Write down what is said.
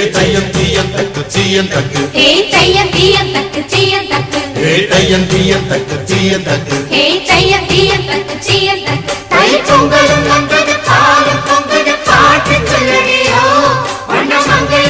தையம் தீயம் தக்கு சீயம் தக்கு தையம் தீயம் தக்கு சீயம் தக்கு தையம் தீயம் தக்கு சீயம் தக்கு தையம் தீயம் தக்கு சீயம் தக்கு தை பொங்கலும்